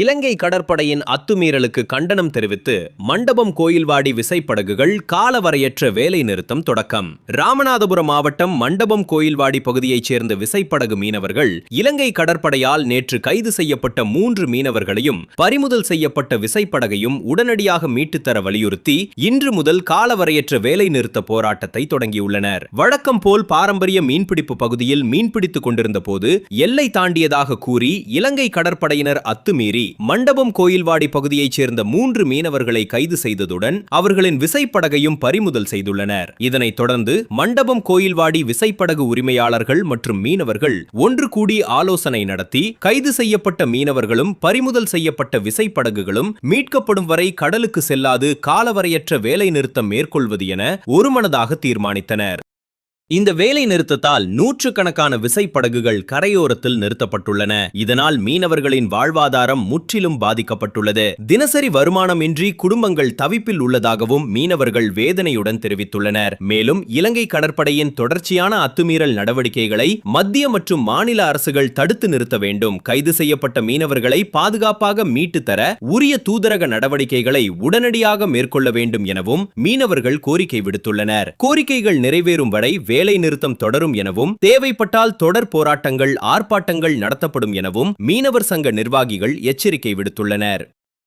இலங்கை கடற்படையின் அத்துமீறலுக்கு கண்டனம் தெரிவித்து மண்டபம் கோயில்வாடி விசைப்படகுகள் காலவரையற்ற வேலை நிறுத்தம் தொடக்கம். ராமநாதபுரம் மாவட்டம் மண்டபம் கோயில்வாடி பகுதியைச் சேர்ந்த விசைப்படகு மீனவர்கள் இலங்கை கடற்படையால் நேற்று கைது செய்யப்பட்ட 3 மீனவர்களையும் பறிமுதல் செய்யப்பட்ட விசைப்படகையும் உடனடியாக மீட்டுத்தர வலியுறுத்தி இன்று முதல் காலவரையற்ற வேலை நிறுத்த போராட்டத்தை தொடங்கியுள்ளனர். வழக்கம் போல் பாரம்பரிய மீன்பிடிப்பு பகுதியில் மீன்பிடித்துக் கொண்டிருந்த போது எல்லை தாண்டியதாக கூறி இலங்கை கடற்படையினர் அத்துமீறி மண்டபம் கோயில்வாடி பகுதியைச் சேர்ந்த 3 மீனவர்களை கைது செய்ததுடன் அவர்களின் விசைப்படகையும் பறிமுதல் செய்துள்ளனர். இதனைத் தொடர்ந்து மண்டபம் கோயில்வாடி விசைப்படகு உரிமையாளர்கள் மற்றும் மீனவர்கள் ஒன்று கூடி ஆலோசனை நடத்தி கைது செய்யப்பட்ட மீனவர்களும் பறிமுதல் செய்யப்பட்ட விசைப்படகுகளும் மீட்கப்படும் வரை கடலுக்கு செல்லாது காலவரையற்ற வேலை நிறுத்தம் மேற்கொள்வது என ஒருமனதாக தீர்மானித்தனர். இந்த வேலை நிறுத்தத்தால் நூற்றுக்கணக்கான விசைப்படகுகள் கரையோரத்தில் நிறுத்தப்பட்டுள்ளன. இதனால் மீனவர்களின் வாழ்வாதாரம் முற்றிலும் பாதிக்கப்பட்டுள்ளது. தினசரி வருமானமின்றி குடும்பங்கள் தவிப்பில் உள்ளதாகவும் மீனவர்கள் வேதனையுடன் தெரிவித்துள்ளனர். மேலும் இலங்கை கடற்படையின் தொடர்ச்சியான அத்துமீறல் நடவடிக்கைகளை மத்திய மற்றும் மாநில அரசுகள் தடுத்து நிறுத்த வேண்டும். கைது செய்யப்பட்ட மீனவர்களை பாதுகாப்பாக மீட்டு தர உரிய தூதரக நடவடிக்கைகளை உடனடியாக மேற்கொள்ள வேண்டும் எனவும் மீனவர்கள் கோரிக்கை விடுத்துள்ளனர். கோரிக்கைகள் நிறைவேறும் வரை வேலை நிறுத்தம் தொடரும் எனவும் தேவைப்பட்டால் தொடர் போராட்டங்கள் ஆர்ப்பாட்டங்கள் நடத்தப்படும் எனவும் மீனவர் சங்க நிர்வாகிகள் எச்சரிக்கை விடுத்துள்ளனர்.